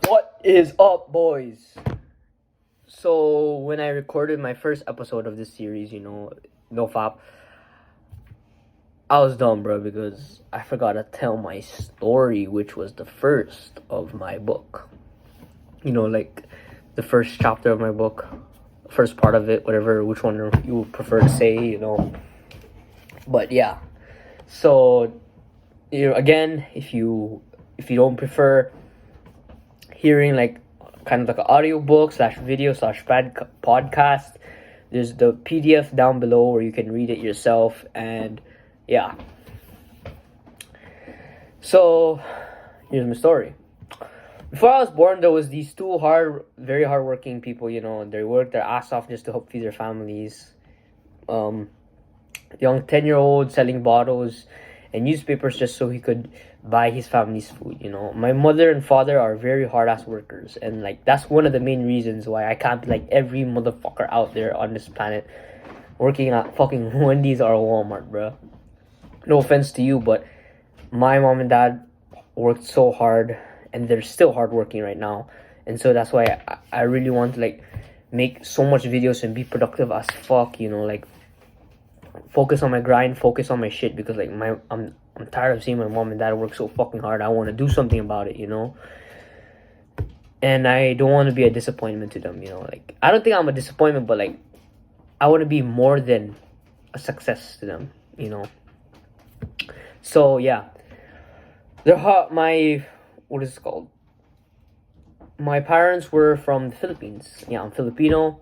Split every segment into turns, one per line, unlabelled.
What is up, boys? So, when I recorded my first episode of this series, No Fap, I was dumb, bro, because I forgot to tell my story, which was the first of my book. Like the first chapter of my book, first part of it, whatever, which one you would prefer to say, But yeah, so, again, if you don't prefer hearing like kind of like an audiobook / video / podcast, there's the PDF down below where you can read it yourself. And yeah, so here's my story. Before I was born, there was these two very hardworking people. They worked their ass off just to help feed their families. Young 10-year-old selling bottles and newspapers just so he could buy his family's food. My mother and father are very hard-ass workers, and like that's one of the main reasons why I can't be like every motherfucker out there on this planet working at fucking Wendy's or Walmart, bro. No offense to you, but my mom and dad worked so hard, and they're still hardworking right now, and so that's why I really want to like make so much videos and be productive as fuck. Like focus on my grind, focus on my shit, because like I'm tired of seeing my mom and dad work so fucking hard. I want to do something about it, and I don't want to be a disappointment to them. Like I don't think I'm a disappointment, but like I want to be more than a success to them. So yeah, what is it called? My parents were from the Philippines. Yeah, I'm Filipino.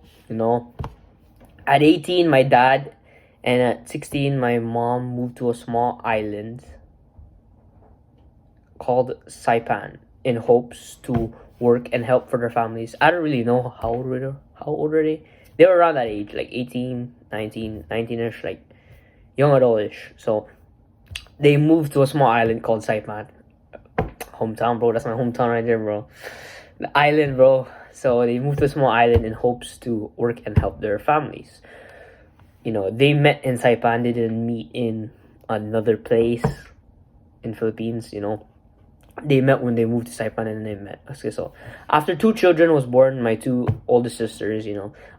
At 18, my dad. And at 16, my mom moved to a small island called Saipan in hopes to work and help for their families. I don't really know how old are they? They were around that age, like 18, 19, 19-ish, like young adult-ish. So they moved to a small island called Saipan. Hometown, bro. That's my hometown right there, bro. The island, bro. So they moved to a small island in hopes to work and help their families. They met in Saipan. They didn't meet in another place in Philippines. They met when they moved to Saipan, and they met. Okay, so after 2 children was born, my 2 oldest sisters.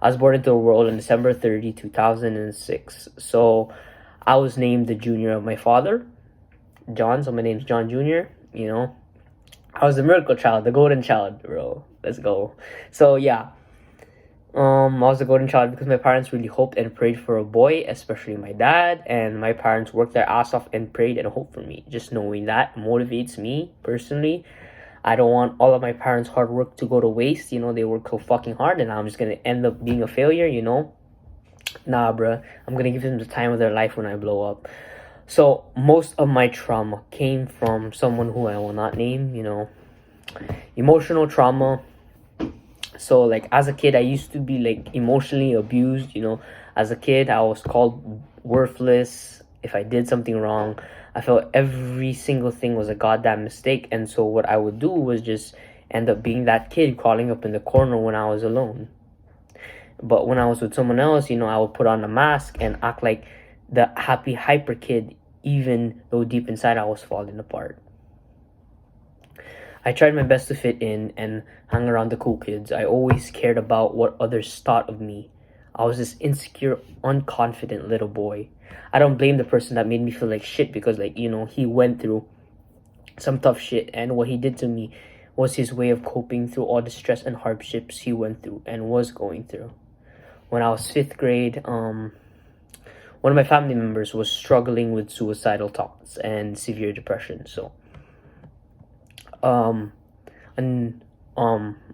I was born into the world on December 30, 2006. So I was named the junior of my father, John. So my name's John Jr. I was the miracle child, the golden child, bro. Let's go. So yeah. I was the golden child because my parents really hoped and prayed for a boy, especially my dad. And my parents worked their ass off and prayed and hoped for me. Just knowing that motivates me personally. I don't want all of my parents' hard work to go to waste. They work so fucking hard, and I'm just gonna end up being a failure. Nah, bruh. I'm gonna give them the time of their life when I blow up. So most of my trauma came from someone who I will not name. Emotional trauma. So like as a kid, I used to be like emotionally abused. As a kid, I was called worthless if I did something wrong. I felt every single thing was a goddamn mistake, and so what I would do was just end up being that kid crawling up in the corner when I was alone. But when I was with someone else, I would put on a mask and act like the happy hyper kid, even though deep inside I was falling apart. I tried my best to fit in and hang around the cool kids. I always cared about what others thought of me. I was this insecure, unconfident little boy. I don't blame the person that made me feel like shit, because he went through some tough shit, and what he did to me was his way of coping through all the stress and hardships he went through and was going through. When I was 5th grade, one of my family members was struggling with suicidal thoughts and severe depression. So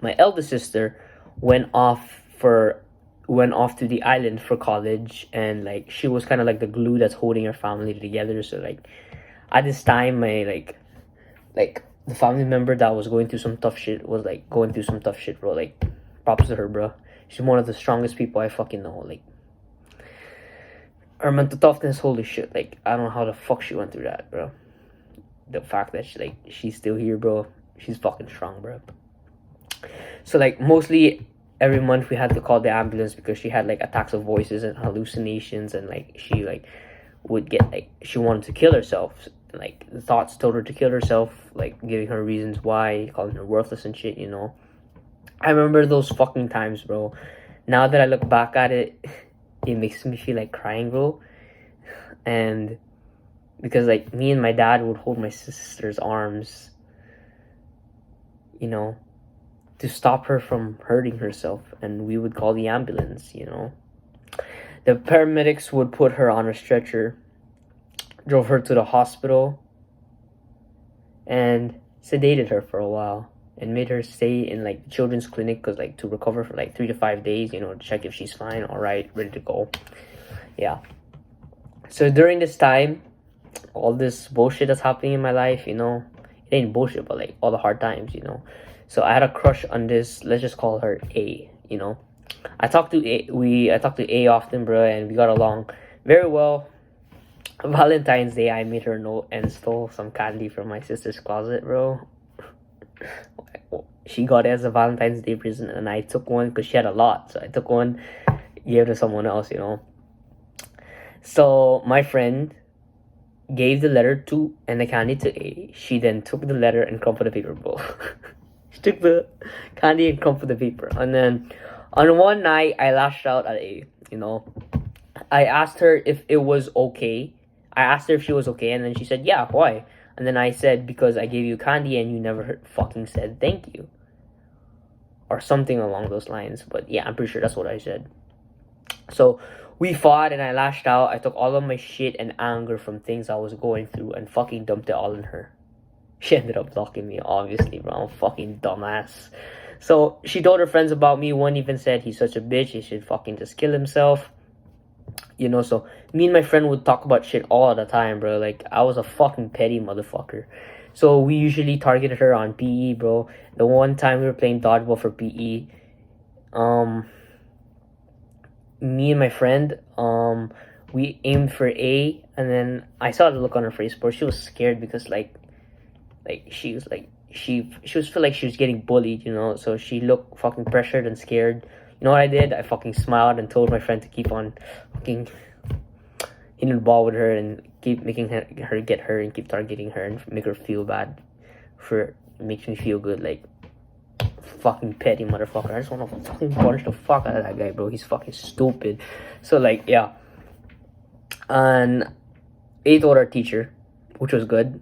my eldest sister went off to the island for college, and like she was kind of like the glue that's holding her family together. So like at this time, my like the family member that was going through some tough shit was like going through some tough shit, bro. Like props to her, bro. She's one of the strongest people I fucking know. Like her mental toughness, holy shit. Like I don't know how the fuck she went through that, bro. The fact that she's still here, bro. She's fucking strong, bro. So like mostly every month we had to call the ambulance because she had like attacks of voices and hallucinations, and like she like would get like she wanted to kill herself. Like, the thoughts told her to kill herself, like, giving her reasons why, calling her worthless and shit, you know. I remember those fucking times, bro. Now that I look back at it, it makes me feel like crying, bro. And because, like, me and my dad would hold my sister's arms, you know, to stop her from hurting herself, and we would call the ambulance, you know. The paramedics would put her on a stretcher, drove her to the hospital, and sedated her for a while, and made her stay in, like, the children's clinic, because, like, to recover for, like, 3 to 5 days, you know, to check if she's fine, all right, ready to go. Yeah. So during this time, all this bullshit that's happening in my life, you know, it ain't bullshit, but, like, all the hard times, you know. So I had a crush on this, let's just call her A, you know. I talked to A often, bro, and we got along very well. Valentine's Day, I made her a note and stole some candy from my sister's closet, bro. She got it as a Valentine's Day present, and I took one because she had a lot. So I took one, gave it to someone else, you know. So my friend gave the letter to and the candy to A. She then took the letter and crumpled the paper, bro. She took the candy and crumpled the paper. And then on one night, I lashed out at A, you know. I asked her if it was okay. I asked her if she was okay, and then she said, yeah, why? And then I said, because I gave you candy and you never fucking said thank you. Or something along those lines. But yeah, I'm pretty sure that's what I said. So we fought and I lashed out. I took all of my shit and anger from things I was going through and fucking dumped it all on her. She ended up blocking me, obviously, bro. I'm a fucking dumbass. So she told her friends about me. One even said he's such a bitch, he should fucking just kill himself. You know, so me and my friend would talk about shit all the time, bro. Like, I was a fucking petty motherfucker. So we usually targeted her on PE, bro. The one time we were playing dodgeball for PE, me and my friend, we aimed for A, and then I saw the look on her face, bro. She was scared because, like she was like, she was feel like she was getting bullied, you know. So she looked fucking pressured and scared. You know what I did? I fucking smiled and told my friend to keep on fucking hitting the ball with her and keep making her get her and keep targeting her and make her feel bad. It makes me feel good, like, fucking petty motherfucker. I just want to fucking punish the fuck out of that guy, bro. He's fucking stupid. So, like, yeah. And A told our teacher, which was good.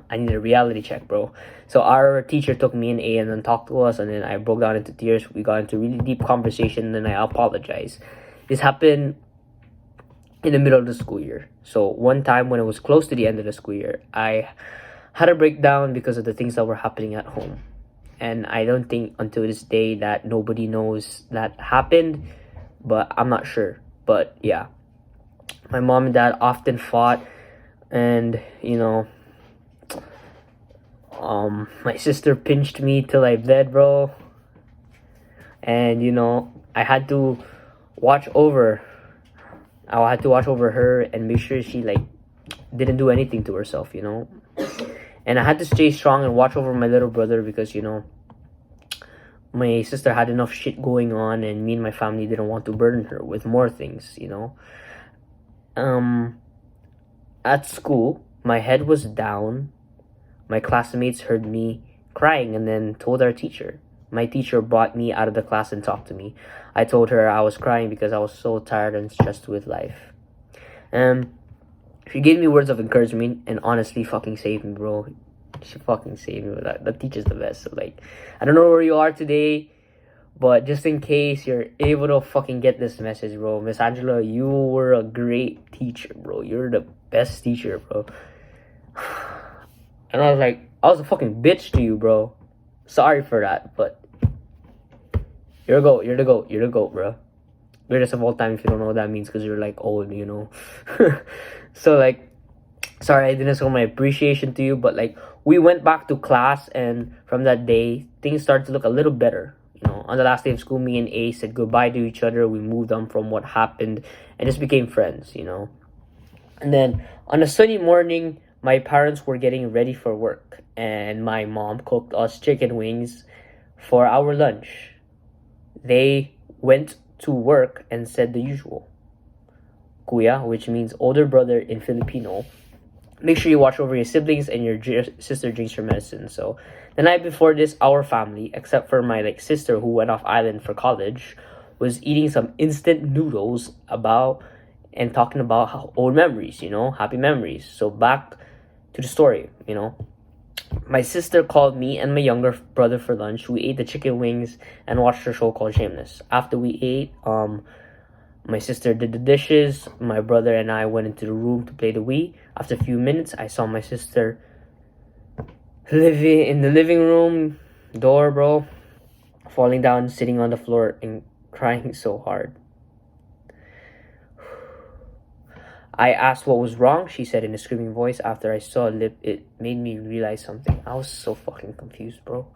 I need a reality check, bro. So our teacher took me and A and then talked to us, and then I broke down into tears. We got into really deep conversation, and then I apologized. This happened in the middle of the school year. So one time when it was close to the end of the school year, I had a breakdown because of the things that were happening at home. And I don't think until this day that nobody knows that happened, but I'm not sure. But yeah, my mom and dad often fought, and, you know, my sister pinched me till I bled, bro. And, you know, I had to watch over her and make sure she, like, didn't do anything to herself, you know. And I had to stay strong and watch over my little brother because, you know, my sister had enough shit going on, and me and my family didn't want to burden her with more things, you know. At school, my head was down. My classmates heard me crying and then told our teacher. My teacher brought me out of the class and talked to me. I told her I was crying because I was so tired and stressed with life. She gave me words of encouragement and honestly fucking saved me, bro. She fucking saved me with that. That teacher's the best. So, like, I don't know where you are today, but just in case you're able to fucking get this message, bro. Miss Angela, you were a great teacher, bro. You're the best teacher, bro. And I was like, I was a fucking bitch to you, bro. Sorry for that, but you're a goat. You're the goat. You're the goat, bro. Greatest of all time, if you don't know what that means, because you're, like, old, you know. So, like, sorry I didn't show my appreciation to you, but, like, we went back to class, and from that day, things started to look a little better. You know, on the last day of school, me and A said goodbye to each other. We moved on from what happened and just became friends, you know. And then on a sunny morning, my parents were getting ready for work, and my mom cooked us chicken wings for our lunch. They went to work and said the usual. Kuya, which means older brother in Filipino, Make sure you watch over your siblings and your sister drinks her medicine. So the night before this, our family, except for my sister who went off island for college, was eating some instant noodles and talking about old memories, happy memories. So back to the story, my sister called me and my younger brother for lunch. We ate the chicken wings and watched a show called Shameless. After we ate, my sister did the dishes. My brother and I went into the room to play the Wii. After a few minutes, I saw my sister living in the living room door, bro, falling down, sitting on the floor, and crying so hard. I asked what was wrong. She said in a screaming voice. After I saw it made me realize something. I was so fucking confused, bro.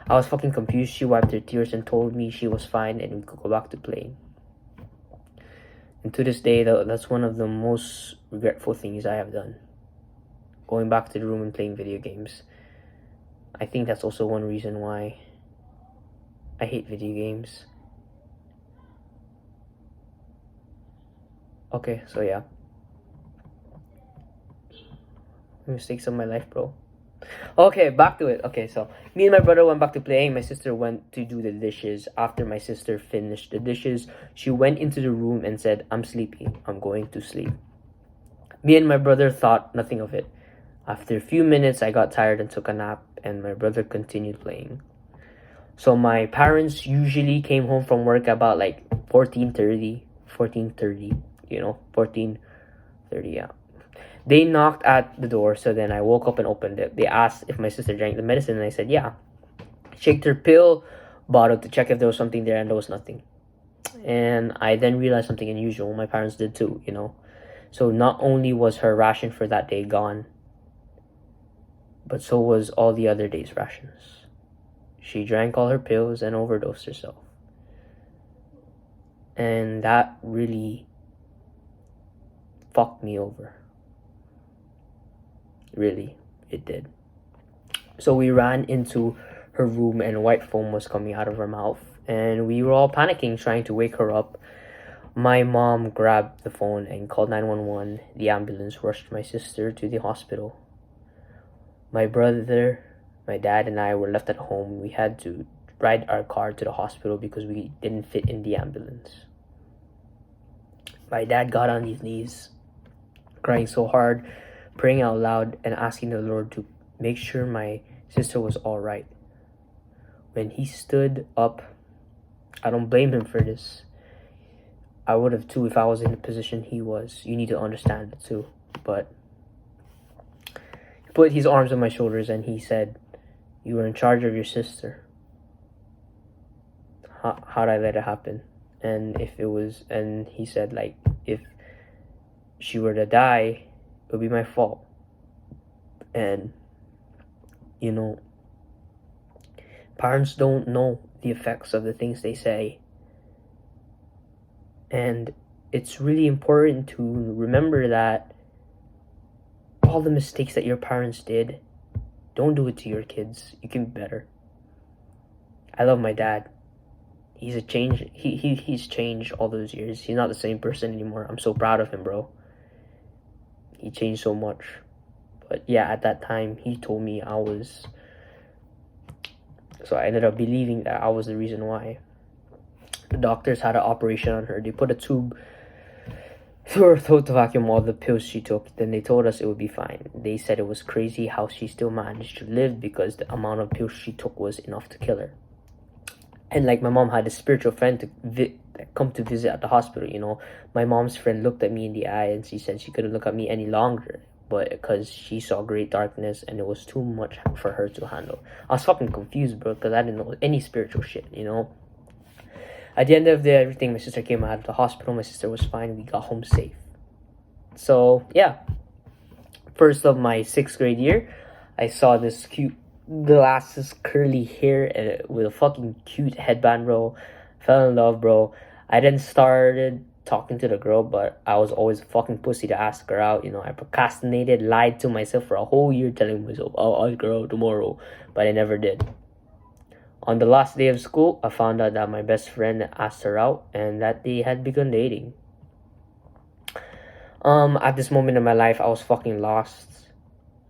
I was fucking confused. She wiped her tears and told me she was fine and we could go back to playing. And to this day, that's one of the most regretful things I have done. Going back to the room and playing video games. I think that's also one reason why I hate video games. Okay, so yeah. Mistakes of my life, bro. Okay, back to it. Okay, so me and my brother went back to playing. My sister went to do the dishes. After my sister finished the dishes, she went into the room and said, "I'm sleepy. I'm going to sleep." Me and my brother thought nothing of it. After a few minutes, I got tired and took a nap, and my brother continued playing. So my parents usually came home from work about 14:30, 14:30, 14:30, yeah. They knocked at the door, so then I woke up and opened it. They asked if my sister drank the medicine, and I said, yeah. Shaked her pill bottle to check if there was something there, and there was nothing. And I then realized something unusual. My parents did too, So not only was her ration for that day gone, but so was all the other day's rations. She drank all her pills and overdosed herself. And that really fucked me over. Really, it did. So we ran into her room and white foam was coming out of her mouth. And we were all panicking, trying to wake her up. My mom grabbed the phone and called 911. The ambulance rushed my sister to the hospital. My brother, my dad, and I were left at home. We had to ride our car to the hospital because we didn't fit in the ambulance. My dad got on his knees, crying so hard, praying out loud, and asking the Lord to make sure my sister was all right. When he stood up, I don't blame him for this. I would have too if I was in the position he was. You need to understand it too. But he put his arms on my shoulders and he said, "You were in charge of your sister. How'd I let it happen?" And he said, if she were to die, it would be my fault. And parents don't know the effects of the things they say. And it's really important to remember that all the mistakes that your parents did, don't do it to your kids. You can be better. I love my dad. He's changed all those years. He's not the same person anymore. I'm so proud of him, bro. He changed so much. But yeah, at that time, he told me so I ended up believing that I was the reason why. The doctors had an operation on her. They put a tube through her throat to vacuum all the pills she took. Then they told us it would be fine. They said it was crazy how she still managed to live because the amount of pills she took was enough to kill her. And my mom had a spiritual friend to come to visit at the hospital, My mom's friend looked at me in the eye and she said she couldn't look at me any longer. But because she saw great darkness and it was too much for her to handle. I was fucking confused, bro, because I didn't know any spiritual shit, At the end of everything, my sister came out of the hospital. My sister was fine. We got home safe. So, yeah. First of my 6th grade year, I saw this cute glasses, curly hair, and with a fucking cute headband, bro. Fell in love, bro. I then started talking to the girl, but I was always a fucking pussy to ask her out. I procrastinated, lied to myself for a whole year, telling myself, I'll ask her out tomorrow. But I never did. On the last day of school, I found out that my best friend asked her out and that they had begun dating. At this moment in my life, I was fucking lost.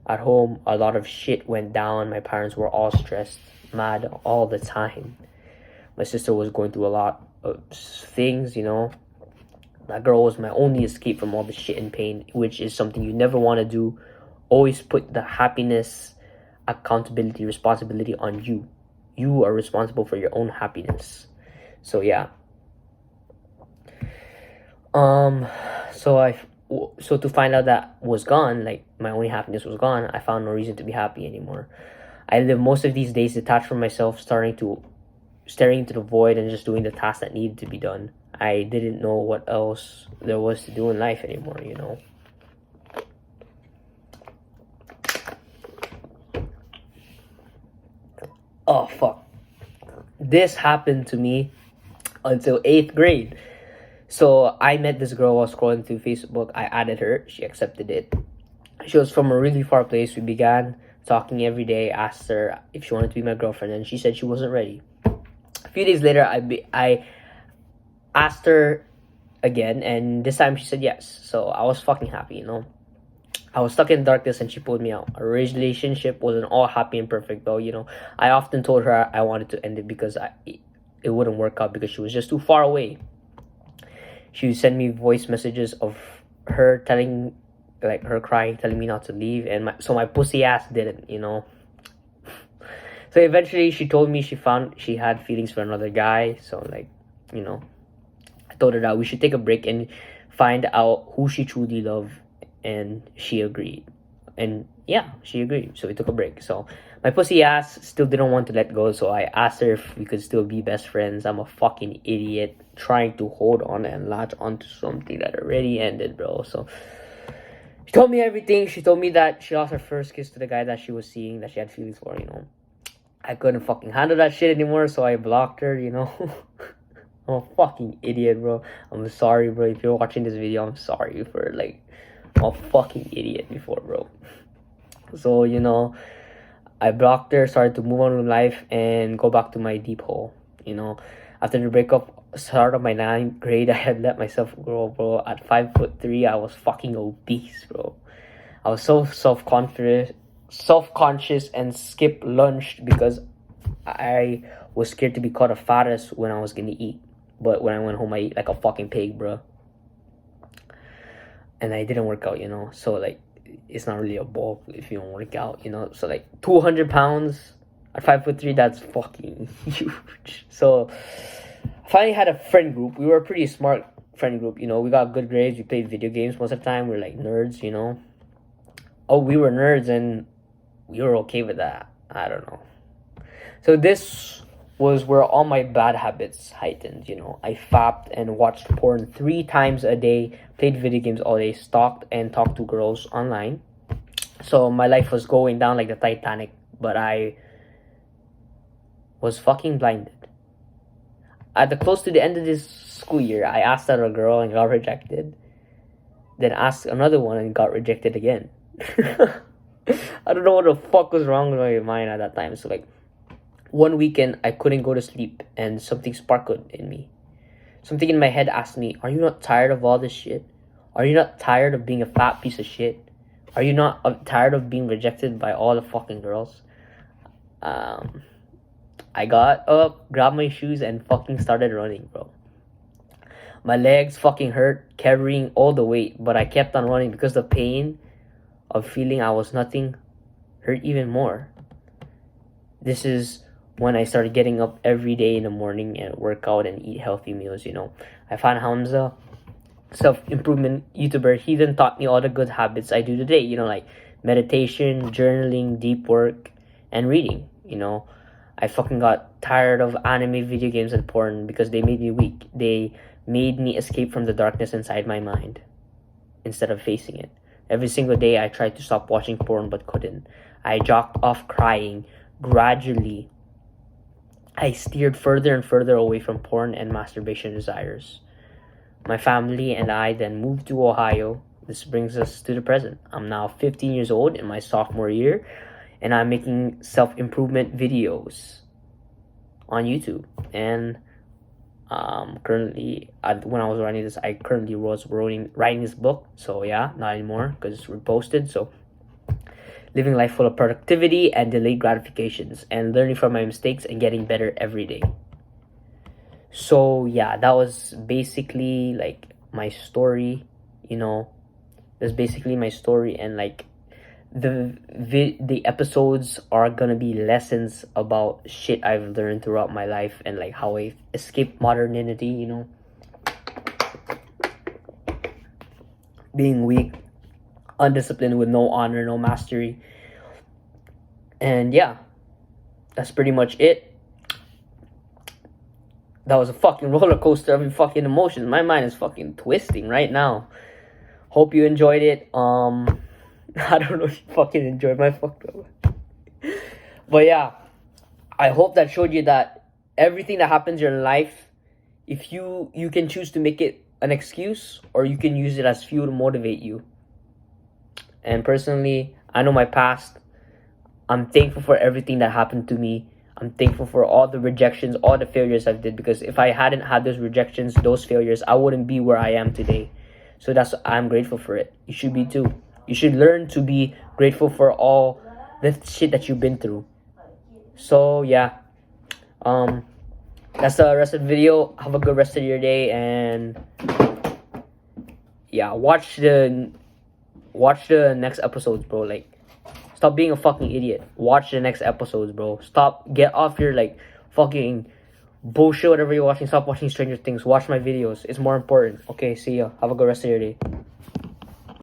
At home, a lot of shit went down. My parents were all stressed, mad all the time. My sister was going through a lot of things, you know. That girl was my only escape from all the shit and pain, which is something you never want to do. Always put the happiness, accountability, responsibility on you. You are responsible for your own happiness. So yeah. So to find out that was gone, like my only happiness was gone, I found no reason to be happy anymore. I live most of these days detached from myself, staring into the void and just doing the tasks that needed to be done. I didn't know what else there was to do in life anymore, you know. Oh fuck. This happened to me until 8th grade. So I met this girl while scrolling through Facebook. I added her. She accepted it. She was from a really far place. We began talking every day. Asked her if she wanted to be my girlfriend, and she said she wasn't ready. A few days later, I asked her again, and this time she said yes. So I was fucking happy, you know. I was stuck in darkness, and she pulled me out. Our relationship wasn't all happy and perfect, though. You know, I often told her I wanted to end it because it wouldn't work out because she was just too far away. She would send me voice messages of her telling, like her crying, telling me not to leave, and my pussy ass didn't, you know. So eventually, she told me she had feelings for another guy. So like, you know, I told her that we should take a break and find out who she truly loved, and she agreed. And yeah, she agreed. So we took a break. So my pussy ass still didn't want to let go, so I asked her if we could still be best friends. I'm a fucking idiot trying to hold on and latch onto something that already ended, bro. So she told me everything. She told me that she lost her first kiss to the guy that she was seeing, that she had feelings for, you know. I couldn't fucking handle that shit anymore, so I blocked her, you know. I'm a fucking idiot, bro. I'm sorry, bro. If you're watching this video, I'm sorry for, like, I'm a fucking idiot before, bro. So, you know, I blocked her, started to move on with life, and go back to my deep hole, you know. After the breakup, start of my 9th grade, I had let myself grow, bro. At 5'3", I was fucking obese, bro. I was so self-conscious, and skipped lunch because I was scared to be called a fattest when I was gonna eat. But when I went home, I ate like a fucking pig, bro. And I didn't work out, you know. So like, it's not really a bulk if you don't work out, you know. So like 200 pounds at 5'3", that's fucking huge. So I finally had a friend group. We were a pretty smart friend group, you know. We got good grades. We played video games most of the time. We were like nerds, you know. Oh, we were nerds and we were okay with that. I don't know. So this was where all my bad habits heightened, you know. I fapped and watched porn 3 times a day, played video games all day, stalked and talked to girls online. So my life was going down like the Titanic, but I was fucking blinded. At the close to the end of this school year, I asked out a girl and got rejected. Then asked another one and got rejected again. I don't know what the fuck was wrong with my mind at that time. So like, one weekend I couldn't go to sleep and something sparkled in me. Something in my head asked me, are you not tired of all this shit? Are you not tired of being a fat piece of shit? Are you not tired of being rejected by all the fucking girls? I got up, grabbed my shoes, and fucking started running, bro. My legs fucking hurt carrying all the weight, but I kept on running because the pain of feeling I was nothing hurt even more. This is when I started getting up every day in the morning and work out and eat healthy meals, you know. I found Hamza, self-improvement YouTuber. He then taught me all the good habits I do today, you know, like meditation, journaling, deep work, and reading, you know. I fucking got tired of anime, video games, and porn because they made me weak. They made me escape from the darkness inside my mind instead of facing it. Every single day I tried to stop watching porn but couldn't. I jocked off crying. Gradually, I steered further and further away from porn and masturbation desires. My family and I then moved to Ohio. This brings us to the present. I'm now 15 years old in my sophomore year, and I'm making self-improvement videos on YouTube. And currently, when I was writing this, I currently was writing this book. So yeah, not anymore because it's reposted. So living life full of productivity and delayed gratifications, and learning from my mistakes and getting better every day. So yeah, that was basically like my story, you know. That's basically my story, and like the episodes are gonna be lessons about shit I've learned throughout my life and like how I escaped modernity, you know. Being weak, undisciplined, with no honor, no mastery. And yeah, that's pretty much it. That was a fucking roller coaster of fucking emotions. My mind is fucking twisting right now. Hope you enjoyed it. I don't know if you fucking enjoyed my fucked up. But yeah, I hope that showed you that everything that happens in your life, if you can choose to make it an excuse, or you can use it as fuel to motivate you. And personally, I know my past. I'm thankful for everything that happened to me. I'm thankful for all the rejections, all the failures I've did, because if I hadn't had those rejections, those failures, I wouldn't be where I am today. So I'm grateful for it. You should be too. You should learn to be grateful for all the shit that you've been through. So yeah, that's the rest of the video. Have a good rest of your day, and yeah, watch the next episodes, bro. Like, stop being a fucking idiot. Watch the next episodes, bro. Get off your like fucking bullshit, whatever you're watching. Stop watching Stranger Things. Watch my videos. It's more important. Okay, see ya. Have a good rest of your day.